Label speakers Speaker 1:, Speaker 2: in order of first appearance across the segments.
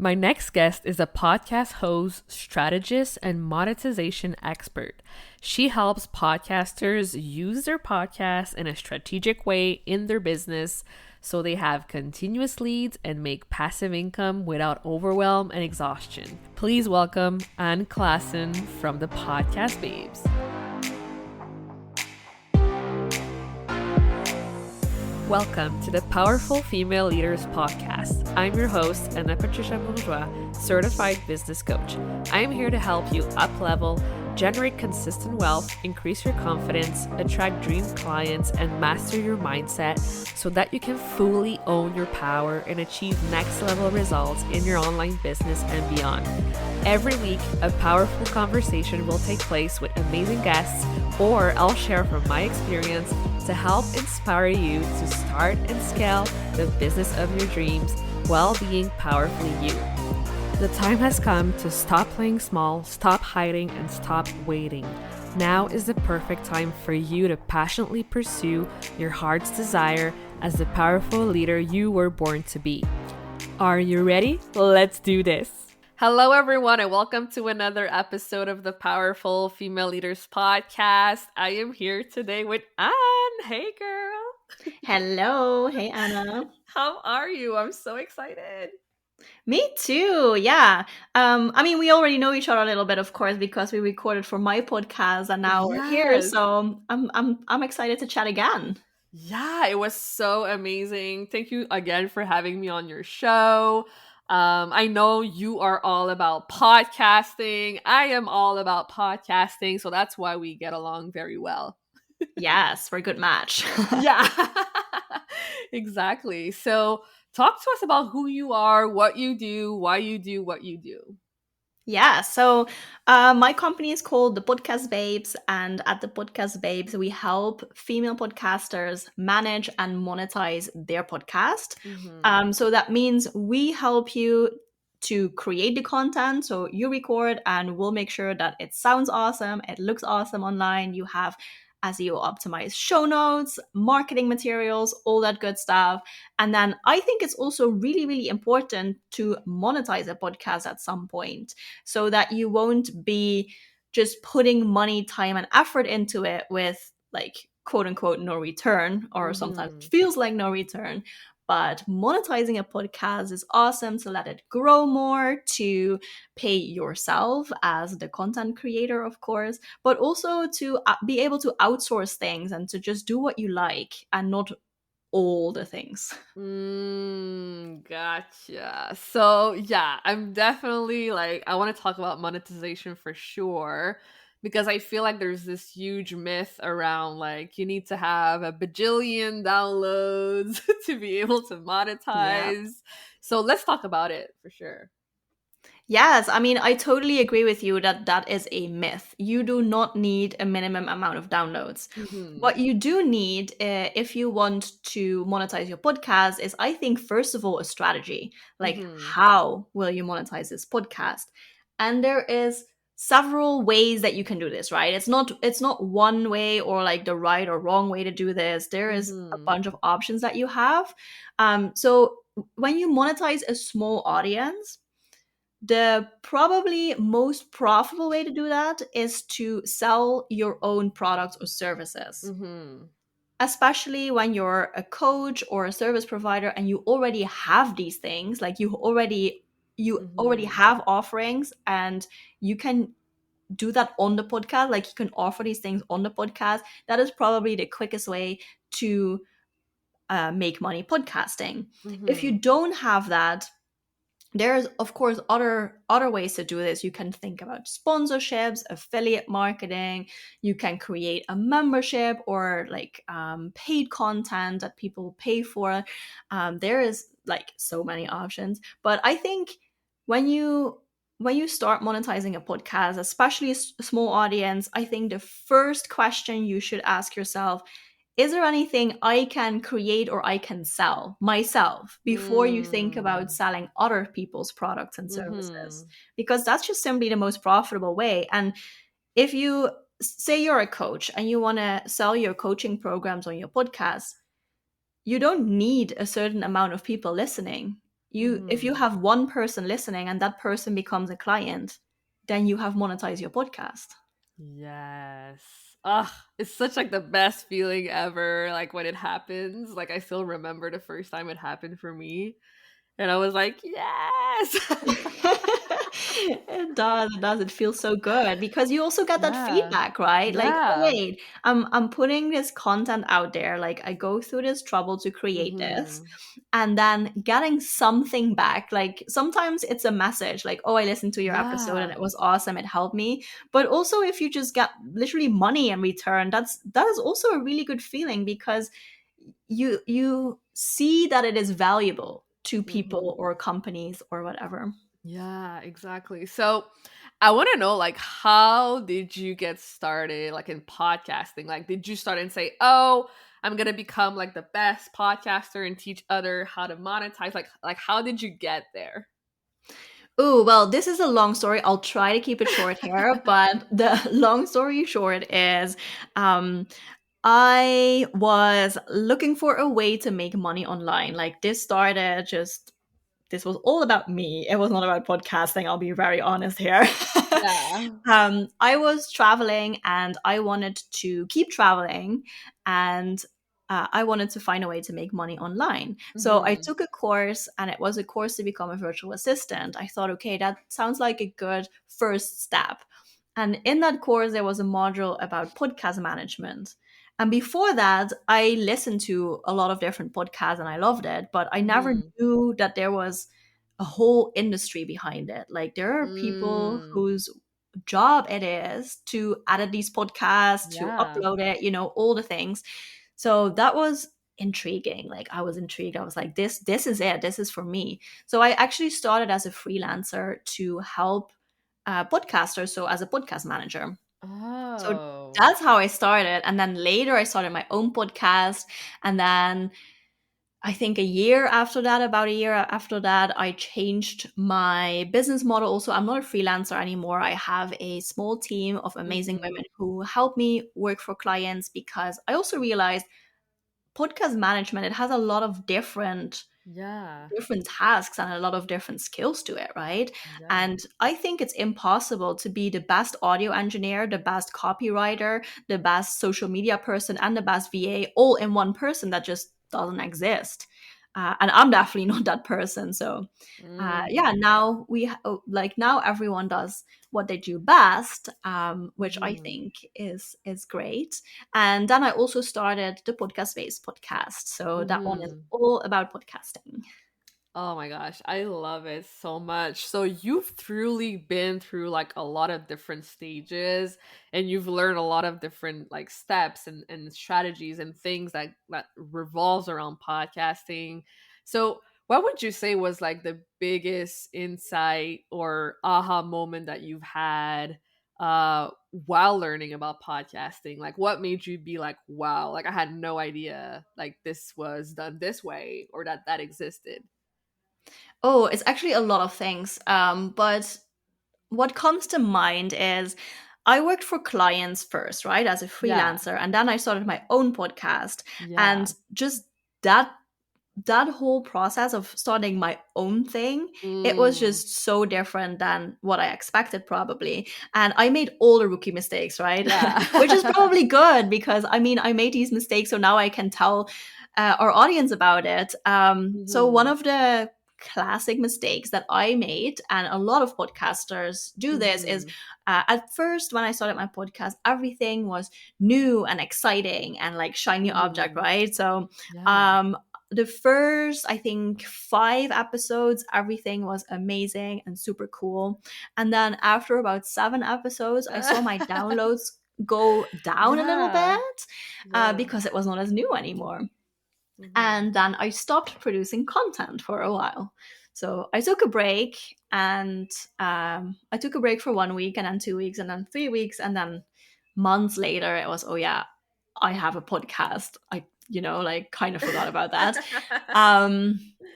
Speaker 1: My next guest is a podcast host, strategist, and monetization expert. She helps podcasters use their podcast in a strategic way in their business so they have continuous leads and make passive income without overwhelm and exhaustion. Please welcome Anne Claessen from the Podcast Babes. Welcome to the Powerful Female Leaders Podcast. I'm your host, Anna Patricia Bourgeois, certified business coach. I am here to help you up-level, generate consistent wealth, increase your confidence, attract dream clients, and master your mindset so that you can fully own your power and achieve next-level results in your online business and beyond. Every week, a powerful conversation will take place with amazing guests, or I'll share from my experience to help inspire you to start and scale the business of your dreams while being powerfully you. The time has come to stop playing small, stop hiding, and stop waiting. Now is the perfect time for you to passionately pursue your heart's desire as the powerful leader you were born to be. Are you ready? Let's do this. Hello, everyone, and welcome to another episode of the Powerful Female Leaders Podcast. I am here today with Anne. Hey, girl.
Speaker 2: Hello. Hey, Anna.
Speaker 1: How are you? I'm so excited.
Speaker 2: Me too. Yeah. We already know each other a little bit, of course, because we recorded for my podcast, and now we're here.
Speaker 1: Yes.
Speaker 2: So I'm excited to chat again.
Speaker 1: Yeah, it was so amazing. Thank you again for having me on your show. I know you are all about podcasting. I am all about podcasting, so that's why we get along very well.
Speaker 2: Yes, we're a good match.
Speaker 1: Yeah, exactly. So talk to us about who you are, what you do, why you do what you do.
Speaker 2: Yeah, so my company is called the Podcast Babes, and at the Podcast Babes, we help female podcasters manage and monetize their podcast. So that means we help you to create the content. So you record, and we'll make sure that it sounds awesome, it looks awesome online. You have SEO optimized show notes, marketing materials, all that good stuff. And then I think it's also really, really important to monetize a podcast at some point so that you won't be just putting money, time, and effort into it with like quote unquote no return, or sometimes it feels like no return. But monetizing a podcast is awesome to let it grow more, to pay yourself as the content creator, of course, but also to be able to outsource things and to just do what you like and not all the things.
Speaker 1: Gotcha. So yeah, I'm definitely I want to talk about monetization for sure because I feel like there's this huge myth around you need to have a bajillion downloads to be able to monetize.
Speaker 2: Yeah.
Speaker 1: So let's talk about it for sure.
Speaker 2: Yes, I totally agree with you that that is a myth. You do not need a minimum amount of downloads. What you do need, if you want to monetize your podcast, is I think, first of all, a strategy. Like, how will you monetize this podcast? And there is several ways that you can do this, right? It's not one way or like the right or wrong way to do this. There is a bunch of options that you have. So when you monetize a small audience, the probably most profitable way to do that is to sell your own products or services, especially when you're a coach or a service provider and you already have these things, like you already have offerings, and you can do that on the podcast. Like, you can offer these things on the podcast. That is probably the quickest way to make money podcasting. If you don't have that, there's of course other ways to do this. You can think about sponsorships, affiliate marketing. You can create a membership or paid content that people pay for. There is so many options, but I think when you start monetizing a podcast, especially a small audience, I think the first question you should ask yourself: is there anything I can create or I can sell myself before you think about selling other people's products and services? Because that's just simply the most profitable way. And if you say you're a coach and you want to sell your coaching programs on your podcast, you don't need a certain amount of people listening. if you
Speaker 1: Mm-hmm.
Speaker 2: have one person listening and that person becomes a client, then you have monetized your podcast.
Speaker 1: Yes. Ugh, it's such like the best feeling ever. Like when it happens, like I still remember the first time it happened for me, and I was like, yes.
Speaker 2: It does, it does. It feels so good because you also get that
Speaker 1: Yeah.
Speaker 2: feedback, right? Like, oh
Speaker 1: Yeah.
Speaker 2: wait, I'm putting this content out there. Like I go through this trouble to create this,
Speaker 1: Mm-hmm.
Speaker 2: and then getting something back. Like sometimes it's a message, like, oh, I listened to your episode and
Speaker 1: Yeah.
Speaker 2: it was awesome, it helped me. But also if you just get literally money in return, that is also a really good feeling because you see that it is valuable to
Speaker 1: Mm-hmm.
Speaker 2: people or companies or whatever.
Speaker 1: Yeah, exactly. So I want to know, like, how did you get started, like, in podcasting? Like, did you start and say, oh, I'm gonna become like the best podcaster and teach other how to monetize? Like, how did you get there?
Speaker 2: Oh, well, this is a long story. I'll try to keep it short here, but the long story short is um I was looking for a way to make money online. Like this was all about me. It was not about podcasting. I'll be very honest here.
Speaker 1: Yeah.
Speaker 2: I was traveling and I wanted to keep traveling and I wanted to find a way to make money online. So I
Speaker 1: Mm-hmm.
Speaker 2: took a course and it was a course to become a virtual assistant. I thought, okay, that sounds like a good first step. And in that course, there was a module about podcast management. And before that, I listened to a lot of different podcasts and I loved it, but I never
Speaker 1: Mm-hmm.
Speaker 2: knew that there was a whole industry behind it. Like there are people
Speaker 1: Mm.
Speaker 2: whose job it is to edit these podcasts, to
Speaker 1: Yeah.
Speaker 2: upload it, all the things. So that was intriguing. Like I was intrigued. I was like, this is it. This is for me. So I actually started as a freelancer to help podcasters. So as a podcast manager. So
Speaker 1: Oh.
Speaker 2: that's how I started. And then later I started my own podcast. And then I think about a year after that, I changed my business model. Also, I'm not a freelancer anymore. I have a small team of amazing
Speaker 1: Mm-hmm.
Speaker 2: women who help me work for clients because I also realized podcast management, it has a lot of
Speaker 1: Yeah.
Speaker 2: different tasks and a lot of different skills to it, right?
Speaker 1: Yeah.
Speaker 2: And I think it's impossible to be the best audio engineer, the best copywriter, the best social media person, and the best VA all in one person. That just doesn't exist. And I'm definitely not that person. So, yeah,
Speaker 1: Mm-hmm.
Speaker 2: now now everyone does what they do best, which I
Speaker 1: Mm-hmm.
Speaker 2: think is great. And then I also started the podcast based podcast. So that one is
Speaker 1: Mm-hmm.
Speaker 2: all about podcasting.
Speaker 1: Oh my gosh, I love it so much. So you've truly been through like a lot of different stages and you've learned a lot of different like steps and strategies and things that revolves around podcasting. So what would you say was like the biggest insight or aha moment that you've had while learning about podcasting? Like what made you be like, wow, like I had no idea like this was done this way or that existed?
Speaker 2: Oh, it's actually a lot of things. But what comes to mind is I worked for clients first, right, as a
Speaker 1: Yeah.
Speaker 2: freelancer, and then I started my own podcast.
Speaker 1: Yeah.
Speaker 2: And just that that whole process of starting my own thing, it was
Speaker 1: Mm.
Speaker 2: just so different than what I expected, probably. And I made all the rookie mistakes, right? Which is
Speaker 1: Yeah.
Speaker 2: probably good because I mean, I made these mistakes, so now I can tell our audience about it. So, one
Speaker 1: Mhm.
Speaker 2: of the classic mistakes that I made, and a lot of podcasters do this, is
Speaker 1: Mhm.
Speaker 2: at first, when I started my podcast, everything was new and exciting and like shiny object,
Speaker 1: Mhm.
Speaker 2: right? So,
Speaker 1: Yeah.
Speaker 2: um, the first, I think, 5 episodes, everything was amazing and super cool. And then after about 7 episodes, I saw my downloads go down a little
Speaker 1: Yeah.
Speaker 2: bit
Speaker 1: Yeah.
Speaker 2: because it was not as new anymore.
Speaker 1: Mhm.
Speaker 2: And then I stopped producing content for a while. So I took a break and I took a break for 1 week and then 2 weeks and then 3 weeks. And then months later, it was, oh, yeah, I have a podcast. I, like kind of forgot about that.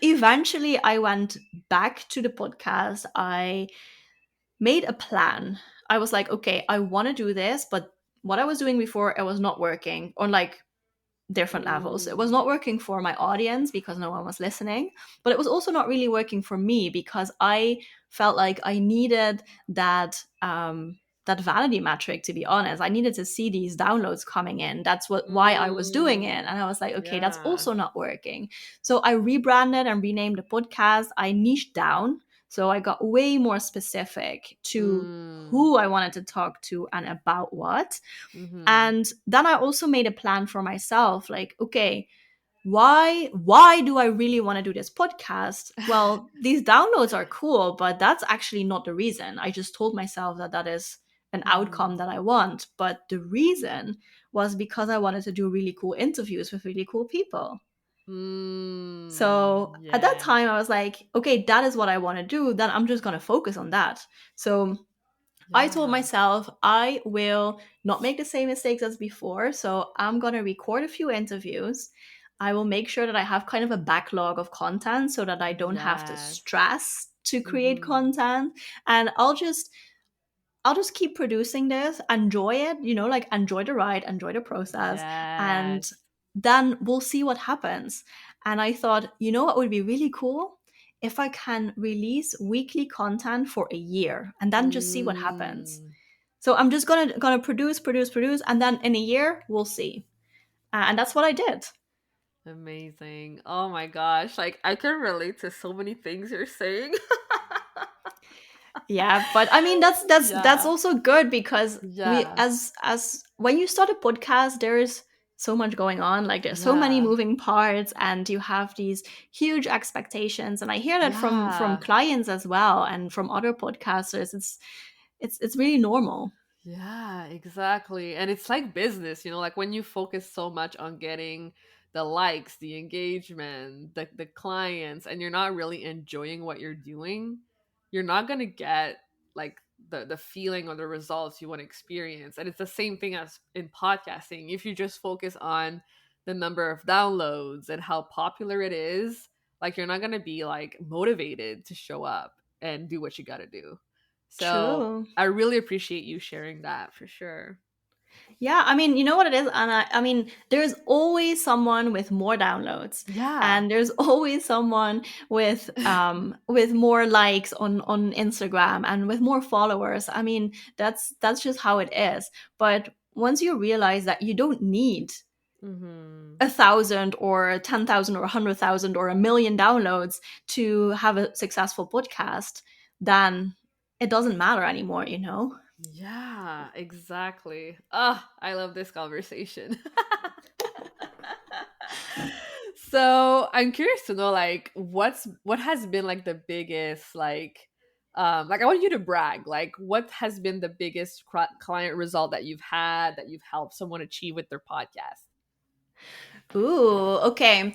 Speaker 2: Eventually, I went back to the podcast. I made a plan. I was like, okay, I want to do this, but what I was doing before, it was not working. Or like different levels. It was
Speaker 1: Ooh.
Speaker 2: not working for my audience because no one was listening, but it was also not really working for me because I felt like I needed that vanity metric. To be honest, I needed to see these downloads coming in. That's why I was doing it, and I was like, okay, that's
Speaker 1: Yeah.
Speaker 2: also not working. So I rebranded and renamed the podcast. I niched down, so I got way more specific to
Speaker 1: Mm.
Speaker 2: who I wanted to talk to and about what.
Speaker 1: Mm-hmm.
Speaker 2: And then I also made a plan for myself, like, okay, why do I really want to do this podcast? Well, these downloads are cool, but that's actually not the reason. I just told myself that that is an outcome
Speaker 1: Mm-hmm.
Speaker 2: that I want, but the reason was because I wanted to do really cool interviews with really cool people.
Speaker 1: Mm.
Speaker 2: So at that
Speaker 1: Yeah.
Speaker 2: time I was like, okay, that is what I want to do, then I'm just going to focus on that. So I told
Speaker 1: Yeah.
Speaker 2: myself I will not make the same mistakes as before. So I'm going to record a few interviews. I will make sure that I have kind of a backlog of content so that I don't have to
Speaker 1: Yes.
Speaker 2: stress to create
Speaker 1: Mm-hmm.
Speaker 2: content. And I'll just keep producing this, enjoy it, like enjoy the ride, enjoy the process, and
Speaker 1: Yes.
Speaker 2: then we'll see what happens. And I thought, what would be really cool? If I can release weekly content for a year and then just see what happens.
Speaker 1: Mm.
Speaker 2: So I'm just gonna produce, and then in a year we'll see. And that's what I did.
Speaker 1: Amazing. Oh my gosh. Like I can relate to so many things you're saying.
Speaker 2: Yeah, but I mean that's
Speaker 1: Yeah.
Speaker 2: also good because we
Speaker 1: Yeah.
Speaker 2: as when you start a podcast, there is so much going on. Like there's so many
Speaker 1: Yeah.
Speaker 2: moving parts, and you have these huge expectations. And I hear that from
Speaker 1: Yeah.
Speaker 2: clients as well, and from other podcasters. It's really normal.
Speaker 1: Yeah, exactly. And it's like business, like when you focus so much on getting the likes, the engagement, the clients, and you're not really enjoying what you're doing, you're not gonna get like the feeling or the results you want to experience. And it's the same thing as in podcasting. If you just focus on the number of downloads and how popular it is, like you're not gonna be like motivated to show up and do what you gotta do. So
Speaker 2: True.
Speaker 1: I really appreciate you sharing that for sure.
Speaker 2: Yeah, I mean, you know what it is, Anna? I mean, there's always someone with more downloads,
Speaker 1: Yeah.
Speaker 2: and there's always someone with more likes on Instagram and with more followers. I mean, that's just how it is. But once you realize that you don't need
Speaker 1: Mm-hmm.
Speaker 2: 1,000 or 10,000 or 100,000 or a million downloads to have a successful podcast, then it doesn't matter anymore, you know?
Speaker 1: Yeah, exactly. Ah, I love this conversation. So I'm curious to know like what has been like the biggest like I want you to brag. Like what has been the biggest client result that you've had that you've helped someone achieve with their podcast?
Speaker 2: Ooh, okay.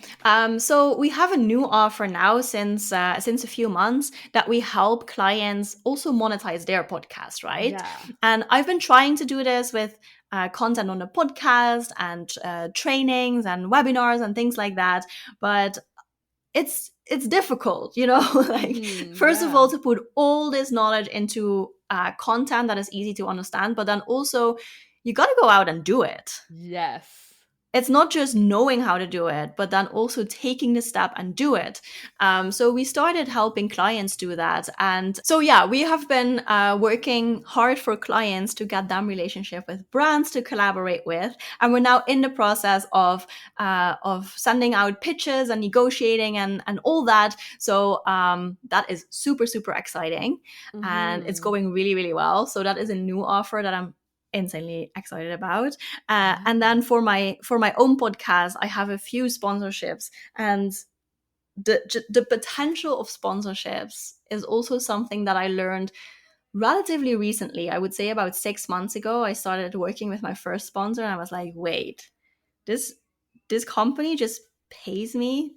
Speaker 2: So we have a new offer now since a few months that we help clients also monetize their podcast, right?
Speaker 1: Yeah.
Speaker 2: And I've been trying to do this with content on the podcast and trainings and webinars and things like that, but it's difficult, like
Speaker 1: Mm-hmm.
Speaker 2: first of
Speaker 1: Yeah.
Speaker 2: all to put all this knowledge into content that is easy to understand, but then also you got to go out and do it.
Speaker 1: Yes.
Speaker 2: It's not just knowing how to do it, but then also taking the step and do it. So we started helping clients do that. And so, yeah, we have been working hard for clients to get them relationship with brands to collaborate with. And we're now in the process of sending out pitches and negotiating and all that. So that is super, super exciting. And it's
Speaker 1: Mm-hmm.
Speaker 2: going really, really well. So that is a new offer that I'm insanely excited about. And
Speaker 1: Yeah.
Speaker 2: then for my own podcast, I have a few sponsorships, and the potential of sponsorships is also something that I learned relatively recently. I would say about 6 months ago, I started working with my first sponsor, and I was like, wait, this this company just pays me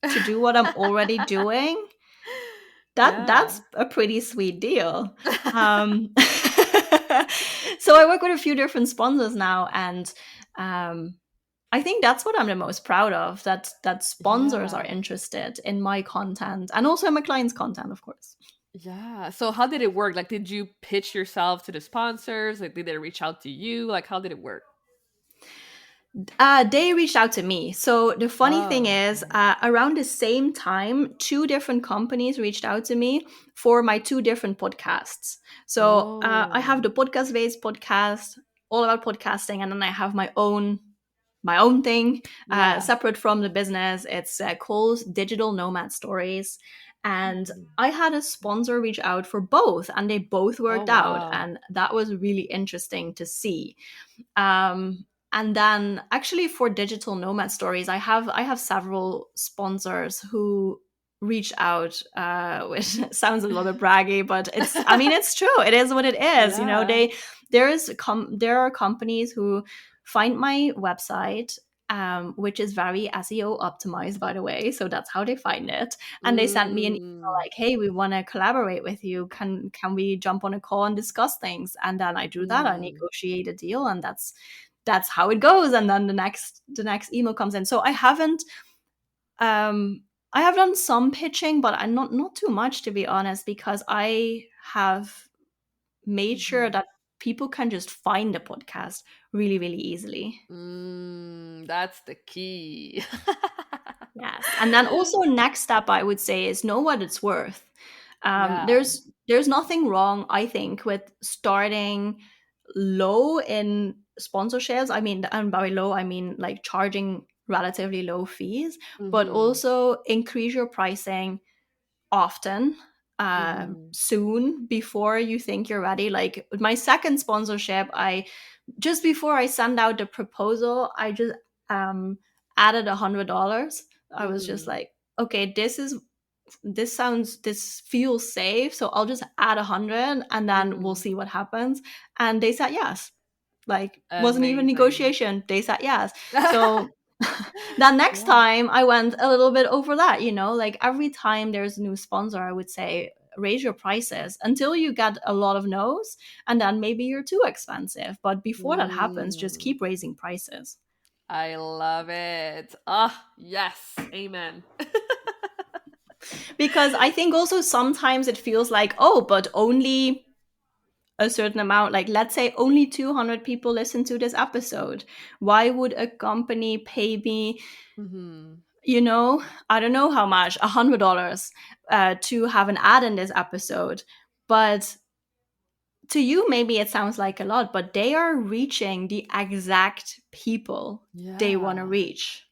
Speaker 2: to do what I'm already doing. That's
Speaker 1: Yeah.
Speaker 2: a pretty sweet deal. Um, so I work with a few different sponsors now, and um, I think that's what I'm the most proud of. That sponsors are
Speaker 1: Yeah.
Speaker 2: interested in my content and also in my clients' content, of course.
Speaker 1: Yeah. So how did it work? Like, did you pitch yourself to the sponsors? Like, did they reach out to you? Like, how did it work?
Speaker 2: They reached out to me. So the funny thing
Speaker 1: Oh,
Speaker 2: is,
Speaker 1: okay.
Speaker 2: around the same time, two different companies reached out to me for my two different podcasts. So I
Speaker 1: Oh.
Speaker 2: have the podcast based podcast, all about podcasting, and then I have my own thing,
Speaker 1: Yeah.
Speaker 2: separate from the business. It's called Digital Nomad Stories, and
Speaker 1: Mhm.
Speaker 2: I had a sponsor reach out for both, and they both
Speaker 1: Oh,
Speaker 2: worked out,
Speaker 1: wow.
Speaker 2: and that was really interesting to see. And then actually for Digital Nomad Stories, I have several sponsors who reach out, which sounds a little bit braggy, but it's true. It is what it is.
Speaker 1: Yeah.
Speaker 2: There are companies who find my website, which is very SEO optimized, by the way. So that's how they find it. And they sent me an email
Speaker 1: Mm.
Speaker 2: like, "Hey, we want to collaborate with you. Can we jump on a call and discuss things?" And then I do that. I
Speaker 1: Mm.
Speaker 2: negotiate a deal, and that's how it goes. And then the next email comes in. So um I have done some pitching, but I not too much, to be honest, because I have made sure
Speaker 1: Mhm.
Speaker 2: that people can just find the podcast really, really easily.
Speaker 1: That's the key.
Speaker 2: Yes. And then also next step I would say is know what it's worth.
Speaker 1: Yeah.
Speaker 2: There's nothing wrong, I think, with starting low in sponsorships. I mean, and by low I mean like charging relatively low fees, but
Speaker 1: Mhm.
Speaker 2: also increase your pricing often,
Speaker 1: Mhm.
Speaker 2: soon, before you think you're ready. Like my second sponsorship, I just before I send out the proposal, I just um added $100. I was just
Speaker 1: Mhm.
Speaker 2: like, okay, this feels safe, so I'll just add 100 and then we'll
Speaker 1: Mhm.
Speaker 2: see what happens. And they said yes. Like, wasn't even
Speaker 1: Amazing.
Speaker 2: negotiation. They said yes. So then next
Speaker 1: Yeah.
Speaker 2: time I went a little bit over that, like every time there's a new sponsor, I would say raise your prices until you get a lot of no's, and then maybe you're too expensive. But before that happens, just
Speaker 1: Mm.
Speaker 2: keep raising prices.
Speaker 1: I love it. Ah, yes. Amen.
Speaker 2: Because I think also sometimes it feels like, oh, but only a certain amount, like let's say only 200 people listen to this episode. Why would a company pay me,
Speaker 1: Mhm.
Speaker 2: I don't know how much, $100, to have an ad in this episode? But to you, maybe it sounds like a lot, but they are reaching the exact people they want to
Speaker 1: Yeah.
Speaker 2: reach.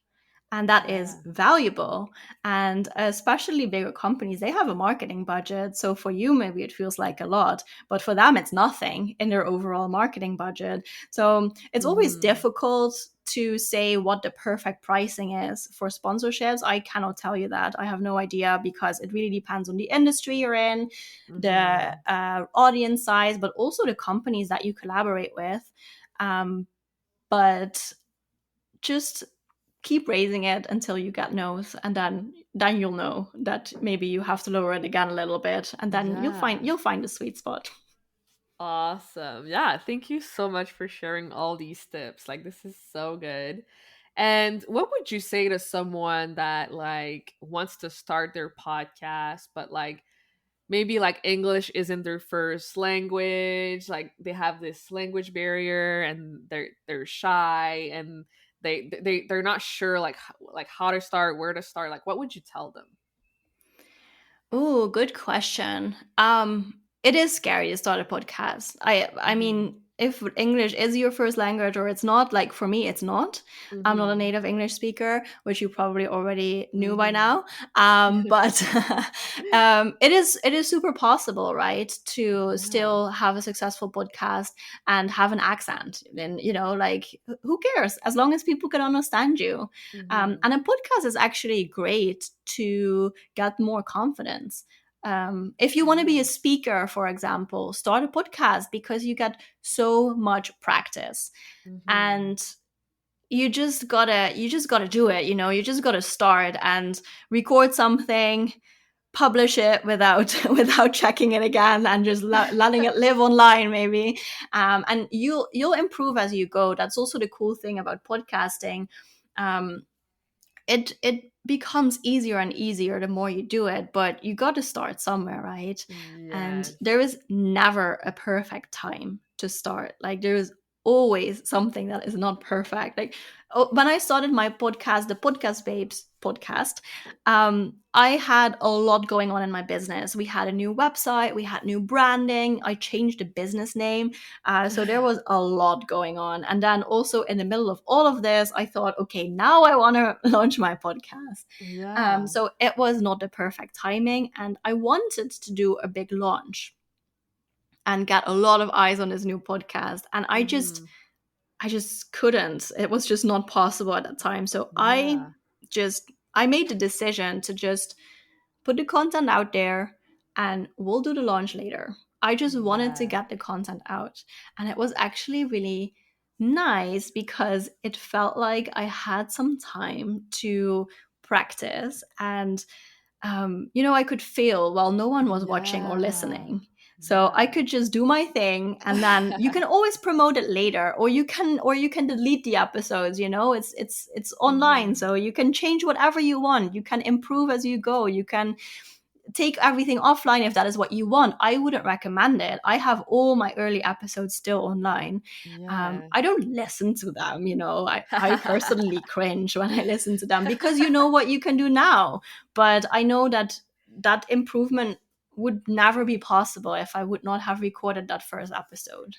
Speaker 2: And that is
Speaker 1: Yeah.
Speaker 2: valuable. And especially bigger companies, they have a marketing budget. So for you, maybe it feels like a lot, but for them, it's nothing in their overall marketing budget. So it's always
Speaker 1: Mhm.
Speaker 2: difficult to say what the perfect pricing is for sponsorships. I cannot tell you that. I have no idea, because it really depends on the industry you're in, the
Speaker 1: Mhm.
Speaker 2: audience size, but also the companies that you collaborate with. But just keep raising it until you get no's, and then you'll know that maybe you have to lower it again a little bit, and then you'll
Speaker 1: Yeah.
Speaker 2: find you'll find the sweet spot.
Speaker 1: Awesome. Yeah, thank you so much for sharing all these tips. Like this is so good. And what would you say to someone that like wants to start their podcast but like maybe like English isn't their first language, like they have this language barrier and they're shy and they're not sure like how to start, where to start. Like what would you tell them?
Speaker 2: Oh, good question. It is scary to start a podcast. I
Speaker 1: Mhm.
Speaker 2: mean, if English is your first language or it's not, like for me, it's not. I'm not a
Speaker 1: Mhm.
Speaker 2: native English speaker, which you probably already knew by
Speaker 1: Mhm.
Speaker 2: now. But it is super possible, right? To
Speaker 1: Yeah.
Speaker 2: still have a successful podcast and have an accent. And like, who cares? As long as people can understand you.
Speaker 1: Mhm.
Speaker 2: And a podcast is actually great to get more confidence. If you want to be a
Speaker 1: Yeah.
Speaker 2: speaker, for example, start a podcast, because you get so much practice.
Speaker 1: Mhm.
Speaker 2: And you just gotta do it. You just gotta start and record something, publish it without without checking it again, and just letting it live online, maybe. And you'll improve as you go. That's also the cool thing about podcasting. Um, it becomes easier and easier the more you do it, but you got to start somewhere, right? And
Speaker 1: Yes.
Speaker 2: there is never a perfect time to start. Like, there is always something that is not perfect. Like when I started my podcast, the Podcast Babes podcast, I had a lot going on in my business. We had a new website, we had new branding, I changed the business name. So there was a lot going on. And then also in the middle of all of this, I thought, okay, now I want to launch my podcast.
Speaker 1: Yeah.
Speaker 2: So it was not the perfect timing. And I wanted to do a big launch and get a lot of eyes on this new podcast. And I just couldn't. It was just not possible at that time. So
Speaker 1: Yeah.
Speaker 2: I made the decision to just put the content out there and we'll do the launch later. I just wanted to
Speaker 1: Yeah.
Speaker 2: get the content out. And it was actually really nice because it felt like I had some time to practice and I could feel while no one was watching or
Speaker 1: Yeah.
Speaker 2: listening. So I
Speaker 1: Yeah.
Speaker 2: could just do my thing and then you can always promote it later or you can delete the episodes, it's online
Speaker 1: Mhm.
Speaker 2: so you can change whatever you want. You can improve as you go. You can take everything offline if that is what you want. I wouldn't recommend it. I have all my early episodes still online.
Speaker 1: Yeah.
Speaker 2: I don't listen to them, I personally cringe when I listen to them because you know what you can do now. But I know that that improvement would never be possible if I would not have recorded that first episode.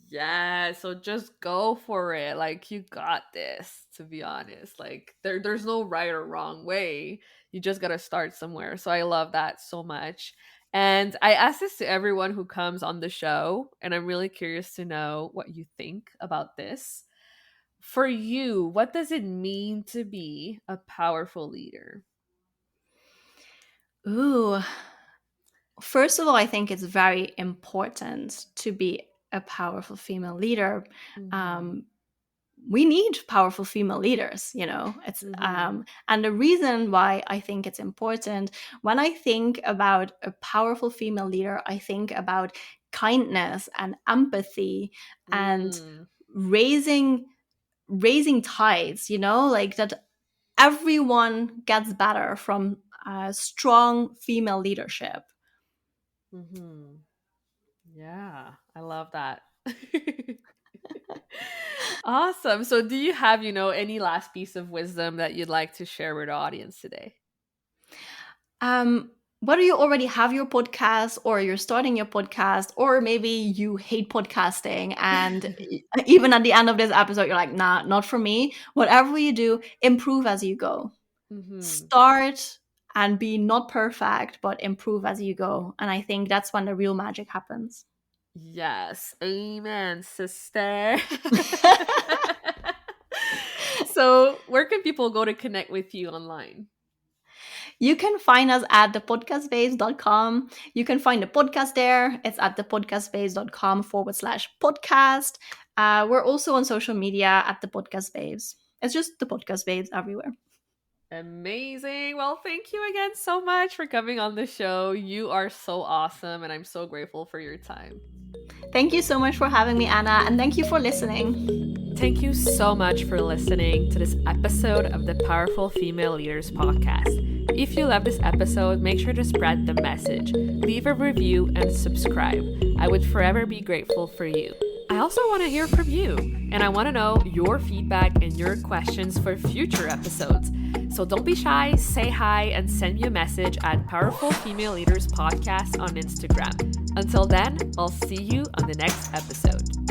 Speaker 1: Yeah, so just go for it. Like you got this, to be honest. Like there's no right or wrong way. You just got to start somewhere. So I love that so much. And I ask this to everyone who comes on the show, and I'm really curious to know what you think about this. For you, what does it mean to be a powerful leader?
Speaker 2: Ooh. First of all, I think it's very important to be a powerful female leader.
Speaker 1: Mhm.
Speaker 2: Um, we need powerful female leaders, it's
Speaker 1: Mhm.
Speaker 2: and the reason why I think it's important, when I think about a powerful female leader, I think about kindness and empathy and
Speaker 1: Mm.
Speaker 2: raising tides, like that everyone gets better from strong female leadership.
Speaker 1: Mhm. Yeah, I love that. Awesome. So, do you have, any last piece of wisdom that you'd like to share with the audience today?
Speaker 2: Um, whether you already have your podcast or you're starting your podcast, or maybe you hate podcasting and even at the end of this episode, you're like, nah, not for me. Whatever you do, improve as you go.
Speaker 1: Hmm.
Speaker 2: Start and be not perfect, but improve as you go. And I think that's when the real magic happens.
Speaker 1: Yes. Amen, sister. So, where can people go to connect with you online?
Speaker 2: You can find us at thepodcastbase.com. You can find the podcast there. It's at thepodcastbase.com/podcast. We're also on social media at the Podcast Babes. It's just the Podcast Babes everywhere.
Speaker 1: Amazing. Well, thank you again so much for coming on the show. You are so awesome, and I'm so grateful for your time.
Speaker 2: Thank you so much for having me, Anna, and thank you for listening.
Speaker 1: Thank you so much for listening to this episode of the Powerful Female Leaders podcast. If you love this episode, make sure to spread the message, leave a review, and subscribe. I would forever be grateful for you. I also want to hear from you, and I want to know your feedback and your questions for future episodes. So don't be shy, say hi, and send me a message at Powerful Female Leaders Podcast on Instagram. Until then, I'll see you on the next episode.